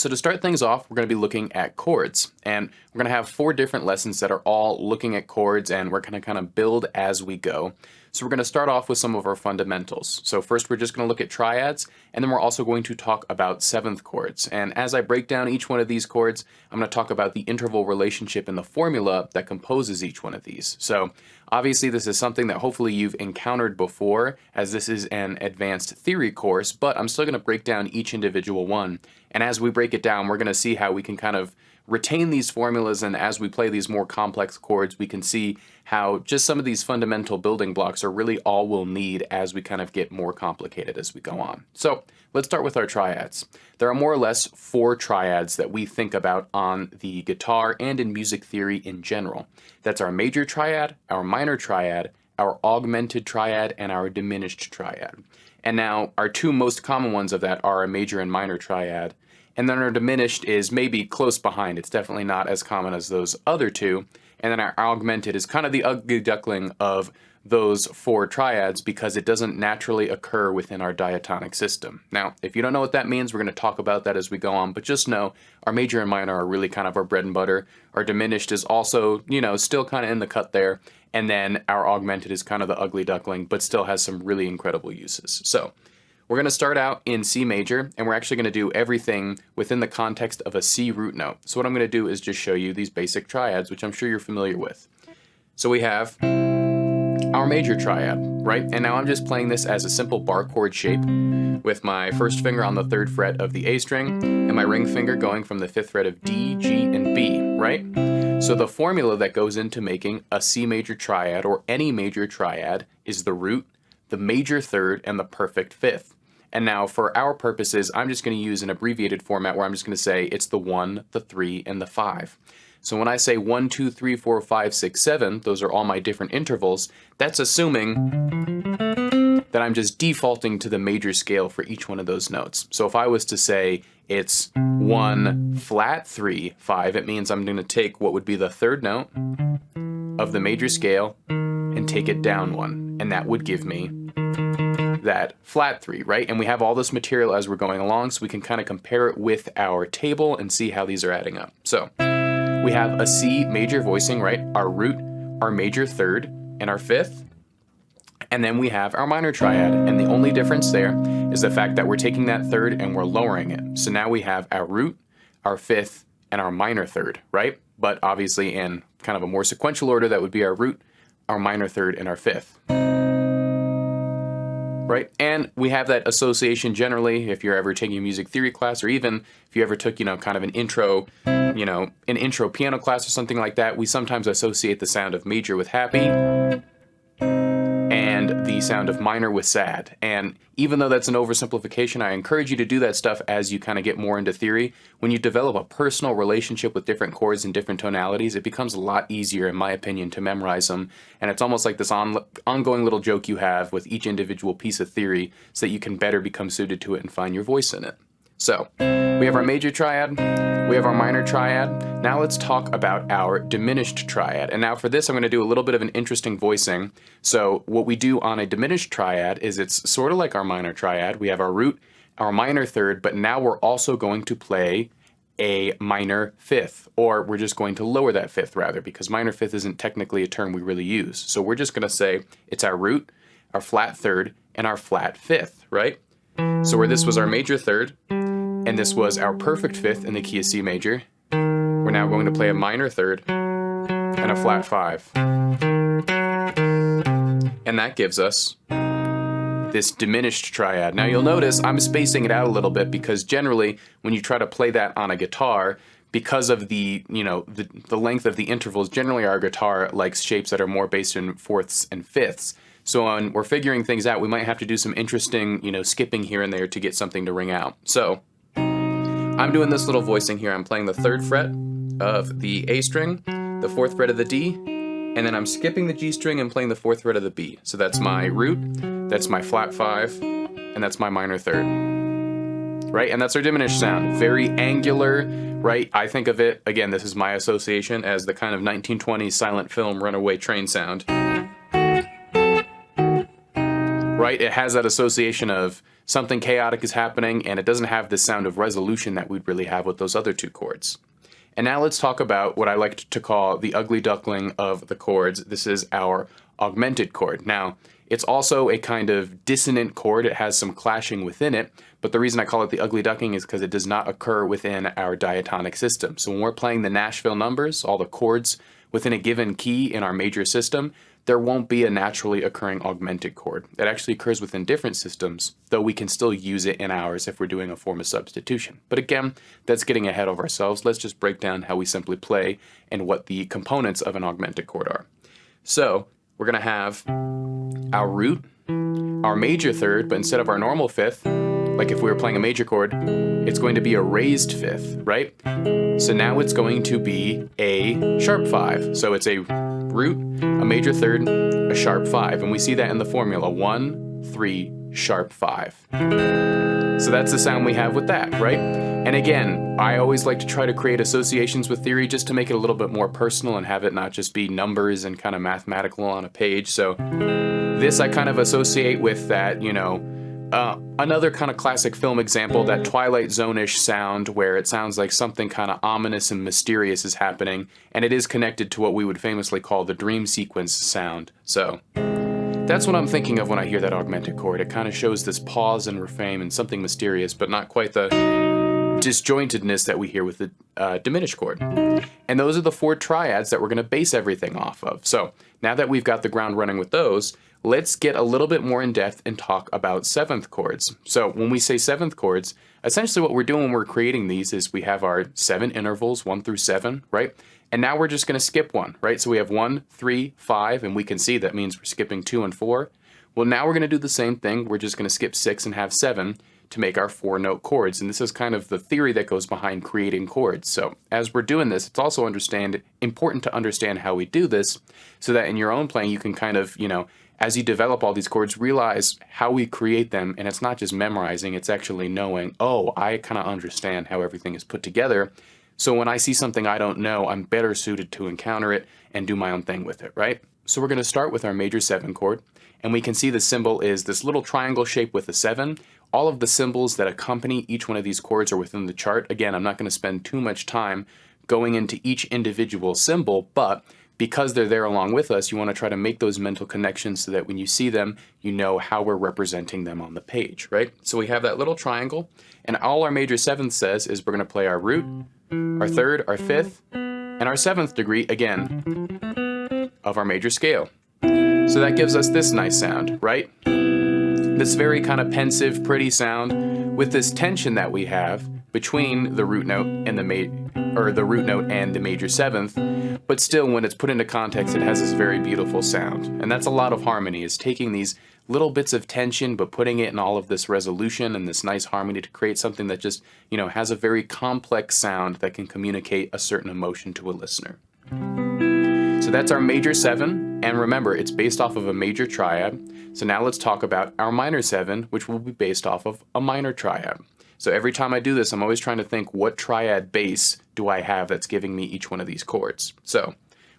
So to start things off, we're going to be looking at chords, and we're going to have 4 different lessons that are all looking at chords, and we're going to kind of build as we go. So we're going to start off with some of our fundamentals. So first we're just going to look at triads, and then we're also going to talk about seventh chords. And as I break down each one of these chords, I'm going to talk about the interval relationship and the formula that composes each one of these. So obviously this is something that hopefully you've encountered before, as this is an advanced theory course, but I'm still going to break down each individual one. And as we break it down, we're going to see how we can kind of retain these formulas, and as we play these more complex chords, we can see how just some of these fundamental building blocks are really all we'll need as we kind of get more complicated as we go on. So let's start with our triads. There are more or less 4 triads that we think about on the guitar and in music theory in general. That's our major triad, our minor triad, our augmented triad, and our diminished triad. And now our 2 most common ones of that are a major and minor triad. And then our diminished is maybe close behind. It's definitely not as common as those other 2. And then our augmented is kind of the ugly duckling of those 4 triads because it doesn't naturally occur within our diatonic system. Now, if you don't know what that means, we're going to talk about that as we go on, but just know our major and minor are really kind of our bread and butter. Our diminished is also, still kind of in the cut there. And then our augmented is kind of the ugly duckling, but still has some really incredible uses. So we're going to start out in C major, and we're actually going to do everything within the context of a C root note. So what I'm going to do is just show you these basic triads, which I'm sure you're familiar with. So we have our major triad, right? And now I'm just playing this as a simple bar chord shape with my first finger on the 3rd fret of the A string and my ring finger going from the 5th fret of D, G, and B, right? So the formula that goes into making a C major triad or any major triad is the root, the major 3rd, and the perfect 5th. And now for our purposes, I'm just going to use an abbreviated format where I'm just going to say it's the 1, the 3, and the 5. So when I say 1, 2, 3, 4, 5, 6, 7, those are all my different intervals, that's assuming that I'm just defaulting to the major scale for each one of those notes. So if I was to say it's 1, flat, 3, 5, it means I'm going to take what would be the 3rd note of the major scale and take it down 1, and that would give me that flat 3, right? And we have all this material as we're going along, so we can kind of compare it with our table and see how these are adding up. So we have a C major voicing, right? Our root, our major 3rd, and our 5th. And then we have our minor triad, and the only difference there is the fact that we're taking that 3rd and we're lowering it. So now we have our root, our 5th, and our minor 3rd, right? But obviously in kind of a more sequential order, that would be our root, our minor 3rd, and our 5th. Right? And we have that association generally if you're ever taking a music theory class, or even if you ever took, kind of an intro piano class or something like that, we sometimes associate the sound of major with happy and the sound of minor with sad. And even though that's an oversimplification, I encourage you to do that stuff as you kind of get more into theory. When you develop a personal relationship with different chords and different tonalities, it becomes a lot easier, in my opinion, to memorize them. And it's almost like this ongoing little joke you have with each individual piece of theory so that you can better become suited to it and find your voice in it. So we have our major triad, we have our minor triad. Now let's talk about our diminished triad. And now for this, I'm going to do a little bit of an interesting voicing. So what we do on a diminished triad is it's sort of like our minor triad. We have our root, our minor 3rd, but now we're also going to play a minor 5th, or we're just going to lower that 5th rather, because minor 5th isn't technically a term we really use. So we're just going to say it's our root, our flat 3rd, and our flat 5th, right? So where this was our major 3rd, and this was our perfect 5th in the key of C major, we're now going to play a minor 3rd and a flat 5. And that gives us this diminished triad. Now you'll notice I'm spacing it out a little bit because generally when you try to play that on a guitar, because of the length of the intervals, generally our guitar likes shapes that are more based in 4ths and 5ths. So when we're figuring things out, we might have to do some interesting, skipping here and there to get something to ring out. So I'm doing this little voicing here. I'm playing the 3rd fret of the A string, the 4th fret of the D, and then I'm skipping the G string and playing the 4th fret of the B. So that's my root, that's my flat 5, and that's my minor 3rd. Right? And that's our diminished sound. Very angular, right? I think of it, again, this is my association, as the kind of 1920s silent film runaway train sound. Right? It has that association of something chaotic is happening and it doesn't have the sound of resolution that we'd really have with those other two chords. And now let's talk about what I like to call the ugly duckling of the chords. This is our augmented chord. Now, it's also a kind of dissonant chord. It has some clashing within it, but the reason I call it the ugly duckling is because it does not occur within our diatonic system. So when we're playing the Nashville numbers, all the chords within a given key in our major system, there won't be a naturally occurring augmented chord. It actually occurs within different systems, though we can still use it in ours if we're doing a form of substitution. But again, that's getting ahead of ourselves. Let's just break down how we simply play and what the components of an augmented chord are. So we're going to have our root, our major third, but instead of our normal fifth, like if we were playing a major chord, it's going to be a raised fifth, right? So now it's going to be a sharp 5. So it's a root, a major third, a sharp 5. And we see that in the formula, 1, 3, sharp 5. So that's the sound we have with that, right? And again, I always like to try to create associations with theory just to make it a little bit more personal and have it not just be numbers and kind of mathematical on a page. So this I kind of associate with that, you know, another kind of classic film example, that Twilight Zone-ish sound where it sounds like something kind of ominous and mysterious is happening, and it is connected to what we would famously call the dream sequence sound. So that's what I'm thinking of when I hear that augmented chord. It kind of shows this pause and refrain and something mysterious, but not quite the disjointedness that we hear with the diminished chord. And those are the 4 triads that we're going to base everything off of. So now that we've got the ground running with those, let's get a little bit more in depth and talk about 7th chords. So when we say 7th chords, essentially what we're doing when we're creating these is we have our 7 intervals, 1 through 7, right? And now we're just going to skip 1, right? So we have 1, 3, 5, and we can see that means we're skipping 2 and 4. Well, now we're going to do the same thing. We're just going to skip 6 and have 7 to make our 4-note chords. And this is kind of the theory that goes behind creating chords. So as we're doing this, it's also important to understand how we do this so that in your own playing you can kind of, you know, as you develop all these chords, realize how we create them, and it's not just memorizing, it's actually knowing, oh, I kind of understand how everything is put together, so when I see something I don't know, I'm better suited to encounter it and do my own thing with it, right? So we're going to start with our major 7 chord, and we can see the symbol is this little triangle shape with a 7. All of the symbols that accompany each one of these chords are within the chart. Again, I'm not going to spend too much time going into each individual symbol, but because they're there along with us, you want to try to make those mental connections so that when you see them, you know how we're representing them on the page, right? So we have that little triangle, and all our major 7th says is we're going to play our root, our 3rd, our 5th, and our 7th degree, again, of our major scale. So that gives us this nice sound, right? This very kind of pensive, pretty sound with this tension that we have between the root note and the major 7th, but still when it's put into context it has this very beautiful sound. And that's a lot of harmony, is taking these little bits of tension but putting it in all of this resolution and this nice harmony to create something that just, you know, has a very complex sound that can communicate a certain emotion to a listener. So that's our major 7, and remember, it's based off of a major triad. So now let's talk about our minor 7, which will be based off of a minor triad. So every time I do this, I'm always trying to think, what triad base do I have that's giving me each one of these chords? So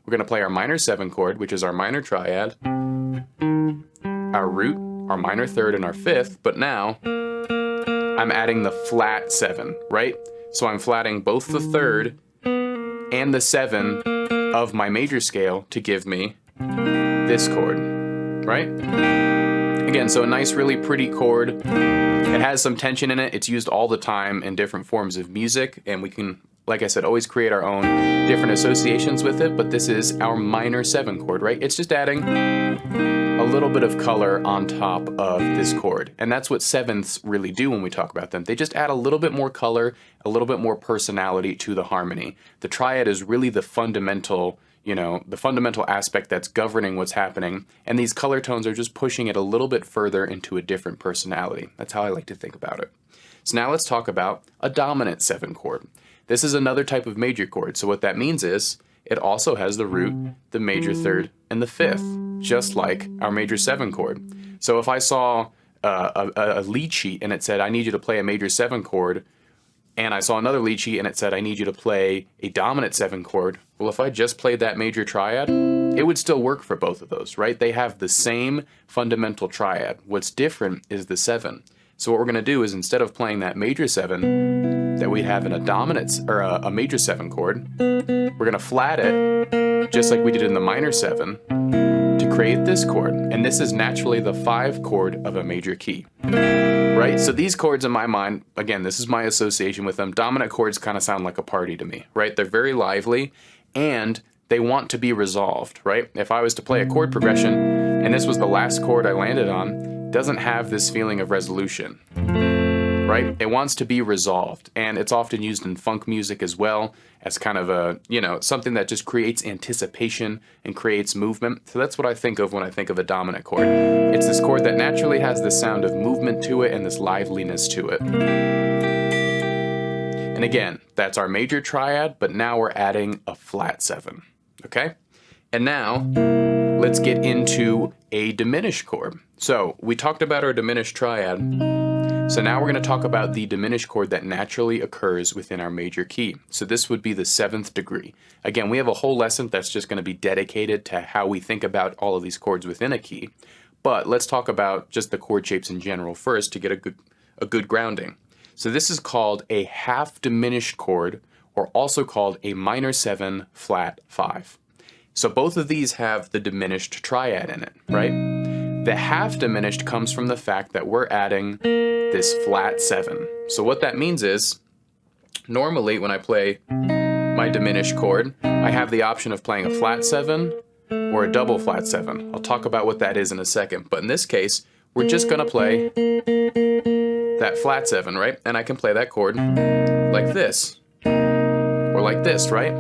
we're going to play our minor 7 chord, which is our minor triad, our root, our minor 3rd, and our 5th, but now I'm adding the flat 7, right? So I'm flatting both the 3rd and the 7 of my major scale to give me this chord, right? Again, so a nice, really pretty chord. It has some tension in it. It's used all the time in different forms of music, and we can, like I said, always create our own different associations with it, but this is our minor 7 chord, right? It's just adding a little bit of color on top of this chord, and that's what 7ths really do when we talk about them. They just add a little bit more color, a little bit more personality to the harmony. The triad is really the fundamental, you know, the fundamental aspect that's governing what's happening, and these color tones are just pushing it a little bit further into a different personality. That's how I like to think about it. So now let's talk about a dominant 7 chord. This is another type of major chord, so what that means is it also has the root, the major 3rd, and the 5th, just like our major 7 chord. So if I saw a lead sheet and it said, I need you to play a major 7 chord, and I saw another lead sheet and it said, I need you to play a dominant 7 chord, well, if I just played that major triad, it would still work for both of those, right? They have the same fundamental triad. What's different is the 7. So what we're going to do is instead of playing that major 7 that we have in a dominant or a major 7 chord, we're going to flat it just like we did in the minor 7 to create this chord. And this is naturally the 5 chord of a major key. Right? So these chords in my mind, again, this is my association with them. Dominant chords kind of sound like a party to me, right? They're very lively and they want to be resolved, right? If I was to play a chord progression and this was the last chord I landed on, it doesn't have this feeling of resolution, right? It wants to be resolved, and it's often used in funk music as well as kind of a, something that just creates anticipation and creates movement. So that's what I think of when I think of a dominant chord. It's this chord that naturally has this sound of movement to it and this liveliness to it. And again, that's our major triad, but now we're adding a flat 7, okay? And now let's get into a diminished chord. So we talked about our diminished triad. So now we're going to talk about the diminished chord that naturally occurs within our major key. So this would be the 7th degree. Again, we have a whole lesson that's just going to be dedicated to how we think about all of these chords within a key. But let's talk about just the chord shapes in general first to get a good grounding. So this is called a half diminished chord, or also called a minor 7 flat 5. So both of these have the diminished triad in it, right? The half diminished comes from the fact that we're adding this flat 7. So what that means is, normally when I play my diminished chord, I have the option of playing a flat 7 or a double flat 7. I'll talk about what that is in a second, but in this case, we're just gonna play that flat 7, right? And I can play that chord like this, or like this, right?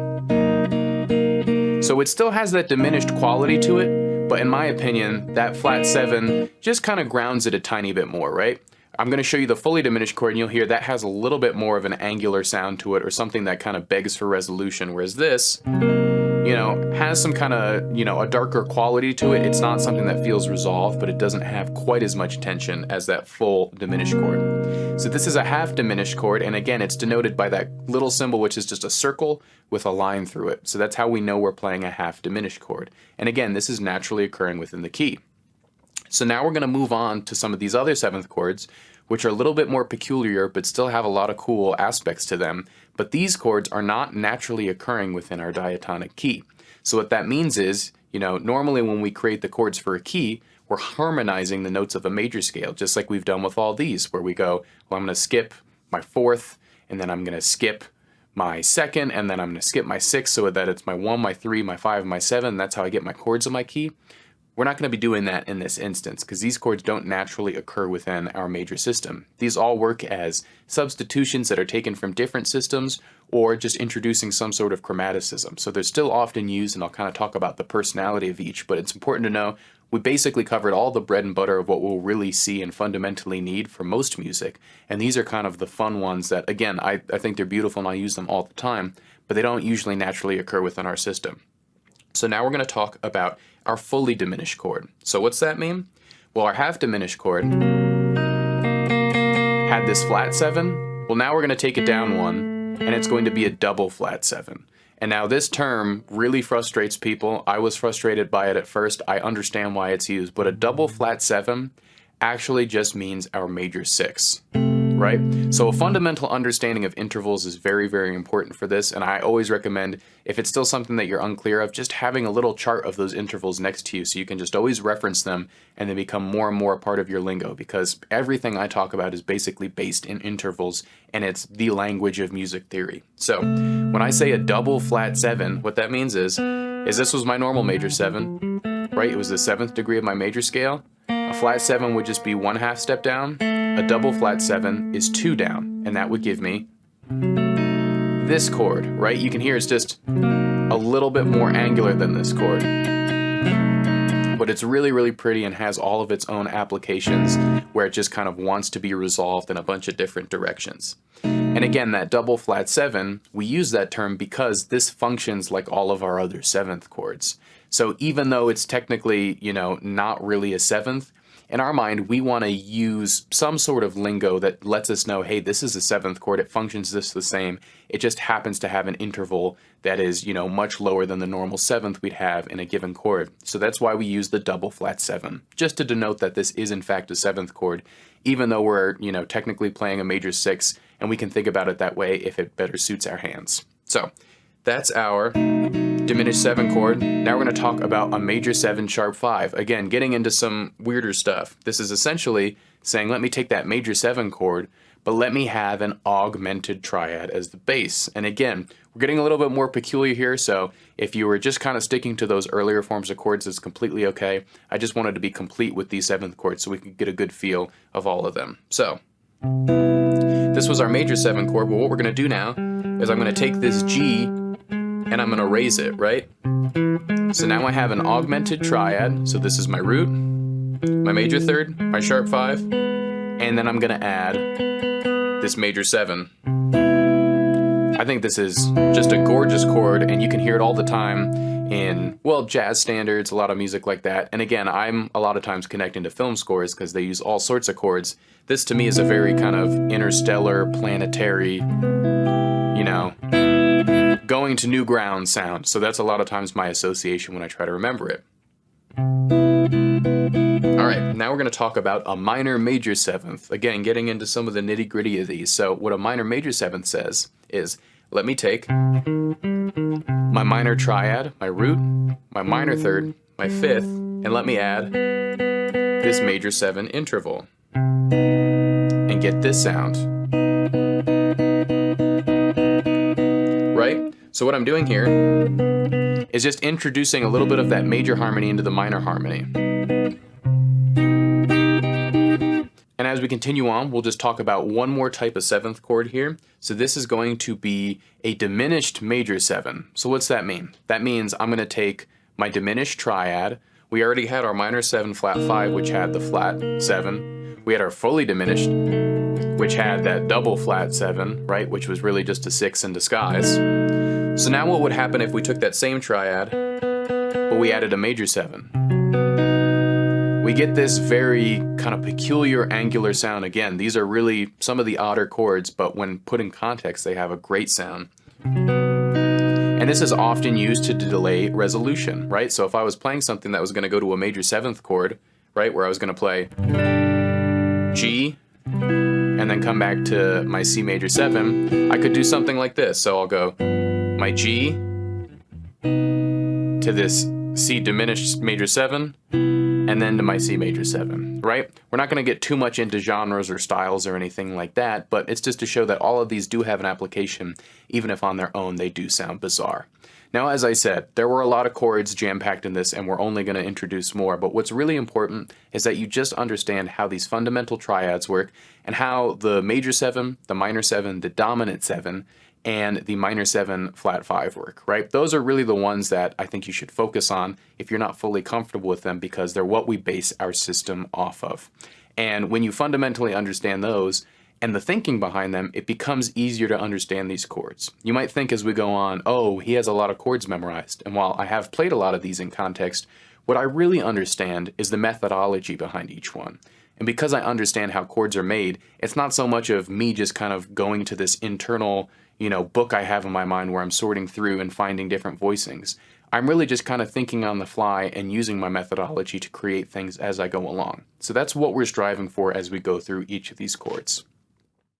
So it still has that diminished quality to it, but in my opinion, that flat 7 just kind of grounds it a tiny bit more, right? I'm going to show you the fully diminished chord, and you'll hear that has a little bit more of an angular sound to it, or something that kind of begs for resolution, whereas this, has some kind of, a darker quality to it. It's not something that feels resolved, but it doesn't have quite as much tension as that full diminished chord. So this is a half diminished chord, and again, it's denoted by that little symbol, which is just a circle with a line through it. So that's how we know we're playing a half diminished chord. And again, this is naturally occurring within the key. So now we're going to move on to some of these other 7th chords, which are a little bit more peculiar, but still have a lot of cool aspects to them. But these chords are not naturally occurring within our diatonic key. So what that means is, normally when we create the chords for a key, we're harmonizing the notes of a major scale, just like we've done with all these, where we go, well, I'm going to skip my 4th, and then I'm going to skip my 2nd, and then I'm going to skip my 6th, so that it's my 1, my 3, my 5, my 7. That's how I get my chords of my key. We're not going to be doing that in this instance because these chords don't naturally occur within our major system. These all work as substitutions that are taken from different systems, or just introducing some sort of chromaticism. So they're still often used, and I'll kind of talk about the personality of each, but it's important to know we basically covered all the bread and butter of what we'll really see and fundamentally need for most music. And these are kind of the fun ones that, again, I think they're beautiful and I use them all the time, but they don't usually naturally occur within our system. So now we're going to talk about our fully diminished chord. So what's that mean? Well, our half diminished chord had this flat 7. Well, now we're going to take it down 1, and it's going to be a double flat 7. And now this term really frustrates people. I was frustrated by it at first. I understand why it's used, but a double flat 7 actually just means our major 6. Right? So a fundamental understanding of intervals is very, very important for this, and I always recommend, if it's still something that you're unclear of, just having a little chart of those intervals next to you so you can just always reference them and they become more and more a part of your lingo, because everything I talk about is basically based in intervals, and it's the language of music theory. So when I say a double flat 7, what that means is this was my normal major 7, right? It was the 7th degree of my major scale. A flat 7 would just be 1/2 step down. A double flat 7 is 2 down, and that would give me this chord, right? You can hear it's just a little bit more angular than this chord, but it's really, really pretty and has all of its own applications where it just kind of wants to be resolved in a bunch of different directions. And again, that double flat 7, we use that term because this functions like all of our other 7th chords. So even though it's technically, not really a 7th, in our mind, we want to use some sort of lingo that lets us know, hey, this is a seventh chord. It functions this the same. It just happens to have an interval that is, much lower than the normal seventh we'd have in a given chord. So that's why we use the double flat 7, just to denote that this is in fact a seventh chord, even though we're, technically playing a major 6, and we can think about it that way if it better suits our hands. So that's our diminished 7 chord. Now we're going to talk about a major 7 sharp 5. Again, getting into some weirder stuff. This is essentially saying, let me take that major 7 chord, but let me have an augmented triad as the bass. And again, we're getting a little bit more peculiar here, so if you were just kind of sticking to those earlier forms of chords, it's completely okay. I just wanted to be complete with these 7th chords so we could get a good feel of all of them. So this was our major 7 chord, but what we're going to do now is I'm going to take this G and I'm going to raise it, right? So now I have an augmented triad. So this is my root, my major 3rd, my sharp 5, and then I'm going to add this major 7. I think this is just a gorgeous chord, and you can hear it all the time in, well, jazz standards, a lot of music like that. And again, I'm a lot of times connecting to film scores because they use all sorts of chords. This to me is a very kind of interstellar, planetary, going to new ground sound. So that's a lot of times my association when I try to remember it. All right, now we're going to talk about a minor major 7th. Again, getting into some of the nitty gritty of these. So what a minor major 7th says is, let me take my minor triad, my root, my minor 3rd, my 5th, and let me add this major 7 interval and get this sound. Right? So what I'm doing here is just introducing a little bit of that major harmony into the minor harmony. And as we continue on, we'll just talk about one more type of 7th chord here. So this is going to be a diminished major 7. So what's that mean? That means I'm going to take my diminished triad. We already had our minor 7 flat 5, which had the flat 7. We had our fully diminished, which had that double flat 7, right? Which was really just a 6 in disguise. So now what would happen if we took that same triad, but we added a major 7? We get this very kind of peculiar angular sound. Again, these are really some of the odder chords, but when put in context, they have a great sound. And this is often used to delay resolution, right? So if I was playing something that was going to go to a major 7th chord, right, where I was going to play G, and then come back to my C major 7, I could do something like this. So I'll go my G to this C diminished major 7, and then to my C major 7, right? We're not going to get too much into genres or styles or anything like that, but it's just to show that all of these do have an application, even if on their own they do sound bizarre. Now, as I said, there were a lot of chords jam-packed in this, and we're only going to introduce more, but what's really important is that you just understand how these fundamental triads work and how the major 7, the minor 7, the dominant 7, and the minor 7 flat 5 work, right? Those are really the ones that I think you should focus on if you're not fully comfortable with them, because they're what we base our system off of. And when you fundamentally understand those and the thinking behind them, it becomes easier to understand these chords. You might think as we go on, oh, he has a lot of chords memorized. And while I have played a lot of these in context, what I really understand is the methodology behind each one. And because I understand how chords are made, it's not so much of me just kind of going to this internal book I have in my mind where I'm sorting through and finding different voicings. I'm really just kind of thinking on the fly and using my methodology to create things as I go along. So that's what we're striving for as we go through each of these chords.